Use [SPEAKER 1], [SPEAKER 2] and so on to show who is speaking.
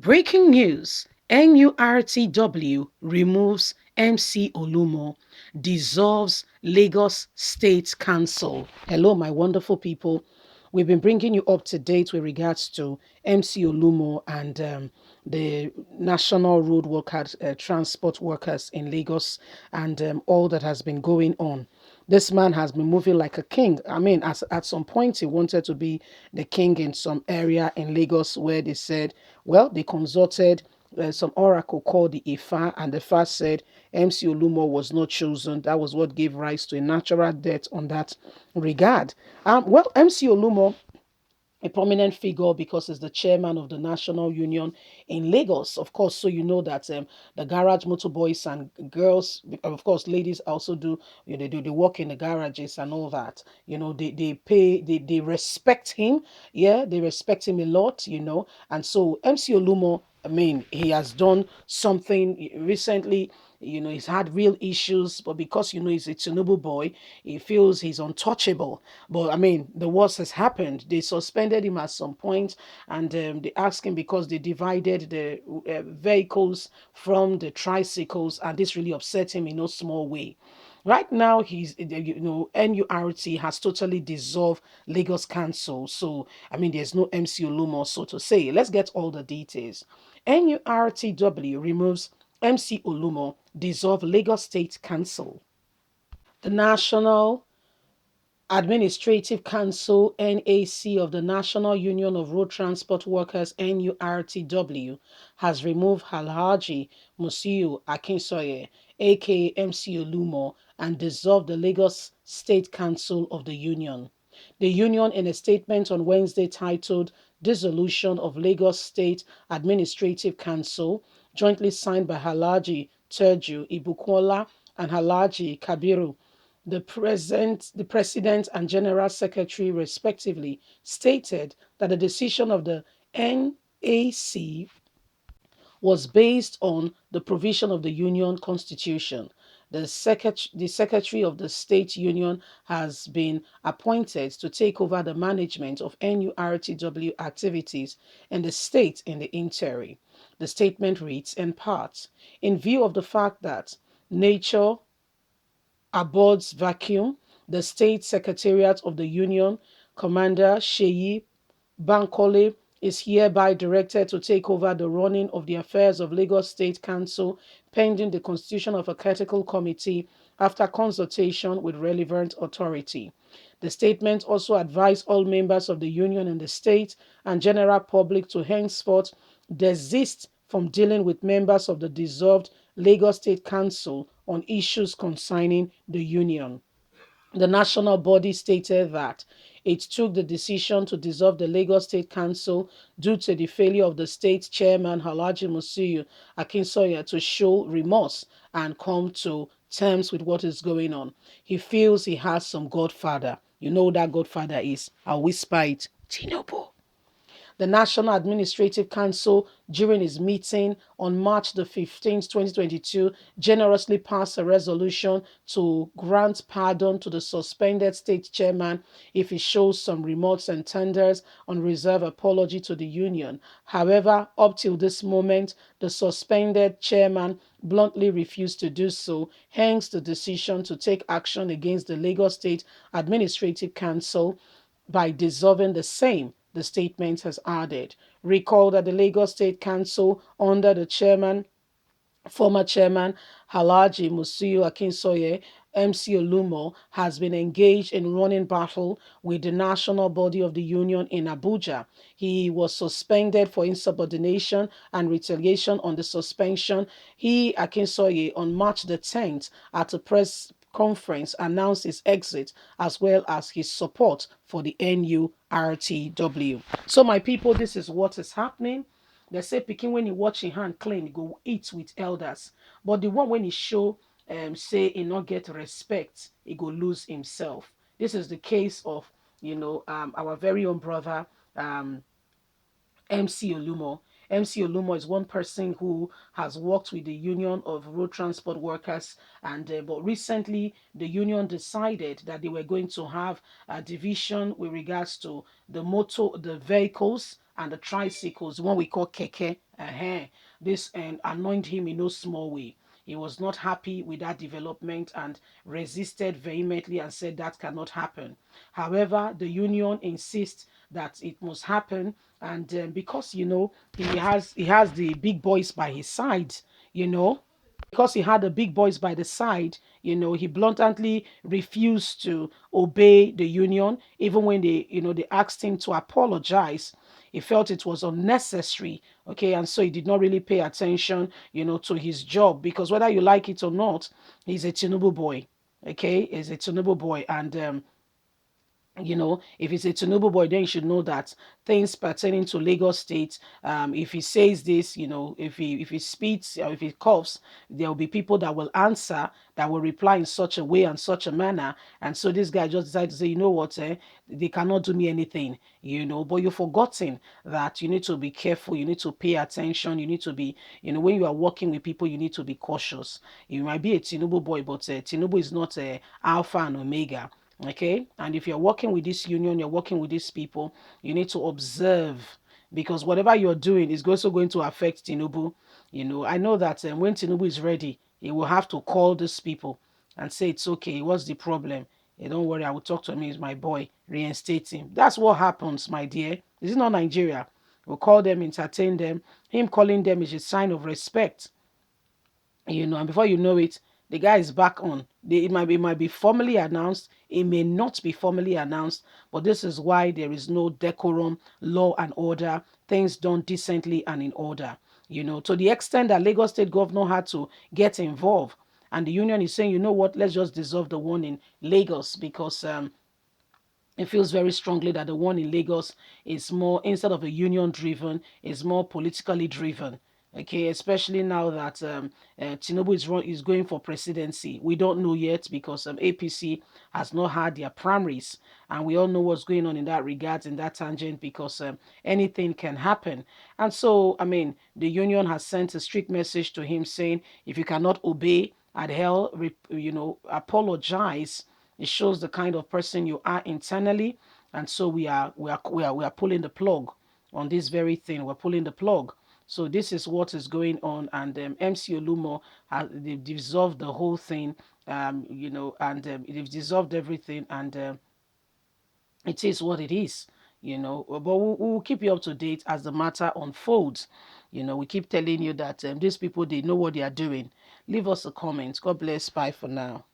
[SPEAKER 1] Breaking news: NURTW removes MC Oluomo, dissolves Lagos State Council. Hello, my wonderful people. We've been bringing you up to date with regards to MC Oluomo and the National Road Workers, Transport Workers in Lagos, and all that has been going on. This man has been moving like a king. I mean, at some point, he wanted to be the king in some area in Lagos where they said, well, they consulted some oracle called the Ifa, and the Ifa said MC Olumo was not chosen. That was what gave rise to a natural death on that regard. Well, MC Olumo, a prominent figure because he's the chairman of the National Union in Lagos. Of course, so you know that the garage motor boys and girls, of course, ladies also do, they work in the garages and all that. They pay, they respect him. Yeah, they respect him a lot, And so MC Olumo, I mean, he has done something recently. He's had real issues, but because he's a Tinubu boy, he feels he's untouchable. But I mean, the worst has happened. They suspended him at some point, and they asked him because they divided the vehicles from the tricycles, and this really upset him in no small way. Right now, NURT has totally dissolved Lagos Council. So, I mean, there's no MC Olumo, so to say. Let's get all the details. NURTW removes MC Olumo, dissolve Lagos State Council. The National Administrative Council NAC of the National Union of Road Transport Workers NURTW has removed Alhaji Musiu Akinsoye, aka MC Olumo, and dissolved the Lagos State Council of the Union. The union, in a statement on Wednesday titled Dissolution of Lagos State Administrative Council, jointly signed by Alhaji Terju Ibukola and Alhaji Kabiru, the president and general secretary, respectively, stated that the decision of the NAC was based on the provision of the union constitution. The secretary of the state union has been appointed to take over the management of NURTW activities in the state in the interim. The statement reads in part, in view of the fact that nature abodes vacuum, the State Secretariat of the Union, Commander Sheyi Bankole, is hereby directed to take over the running of the affairs of Lagos State Council pending the constitution of a critical committee after consultation with relevant authority. The statement also advised all members of the union in the state and general public to henceforth desist from dealing with members of the dissolved Lagos State Council on issues concerning the union. The national body stated that it took the decision to dissolve the Lagos State Council due to the failure of the state chairman Alhaji Musiu Akinsoya to show remorse and come to terms with what is going on. He feels he has some godfather. You know who that godfather is. I'll whisper it. Tinubu. The National Administrative Council, during its meeting on March the 15th, 2022, generously passed a resolution to grant pardon to the suspended state chairman if he shows some remorse and tenders unreserved apology to the union. However, up till this moment, the suspended chairman bluntly refused to do so, hence the decision to take action against the Lagos State Administrative Council by dissolving the same, the statement has added. Recall that the Lagos State Council, under the former chairman Alhaji Musiu Akinsoye, MC Olumo, has been engaged in running battle with the national body of the union in Abuja. He was suspended for insubordination and retaliation on the suspension. Akinsoye, on March the 10th, at a press conference, announced his exit as well as his support for the NURTW. So, my people, this is what is happening. They say pikin when you watch your hand clean, you go eat with elders. But the one when he show say he not get respect, he go lose himself. This is the case of our very own brother MC Olumo. MC Olumo is one person who has worked with the Union of Road Transport Workers, and but recently the union decided that they were going to have a division with regards to the vehicles and the tricycles, one we call keke. uh, this and annoyed him in no small way. He was not happy with that development and resisted vehemently and said that cannot happen. However, the union insists that it must happen, and because he has the big boys by his side, you know, because he had the big boys by the side, he bluntly refused to obey the union, even when they asked him to apologize. He felt it was unnecessary, okay, and so he did not really pay attention, to his job, because whether you like it or not, he's a Tinubu boy, okay, he's a Tinubu boy, and if he's a Tinubu boy, then you should know that things pertaining to Lagos State, if he says this, if he speaks or if he coughs, there will be people that will answer, that will reply in such a way and such a manner. And so this guy just decided to say, you know what, they cannot do me anything, but you've forgotten that you need to be careful, you need to pay attention, you need to be, when you are working with people, you need to be cautious. You might be a Tinubu boy, but Tinubu is not Alpha and Omega. Okay, and if you're working with this union, you're working with these people, you need to observe, because whatever you're doing is also going to affect Tinubu. I know that when Tinubu is ready, he will have to call these people and say, it's okay, what's the problem? Hey, don't worry, I will talk to him, he's my boy, reinstate him. That's what happens, my dear. This is not Nigeria. We'll call them, entertain them. Him calling them is a sign of respect, and before you know it, the guy is back on. It might be formally announced, it may not be formally announced, but this is why there is no decorum, law and order, things done decently and in order. To the extent that Lagos State governor had to get involved, and the union is saying, you know what, let's just dissolve the one in Lagos, because it feels very strongly that the one in Lagos is more, instead of a union driven, is more politically driven. Okay, especially now that Tinubu is going for presidency. We don't know yet, because APC has not had their primaries, and we all know what's going on in that regard, in that tangent, because anything can happen. And so, I mean, the union has sent a strict message to him saying, if you cannot obey, adhere, apologize, it shows the kind of person you are internally. And so we are pulling the plug on this very thing. We're pulling the plug. So this is what is going on, and MC Oluomo, they've dissolved the whole thing, and they've dissolved everything, and it is what it is, But we'll keep you up to date as the matter unfolds. We keep telling you that these people, they know what they are doing. Leave us a comment. God bless. Bye for now.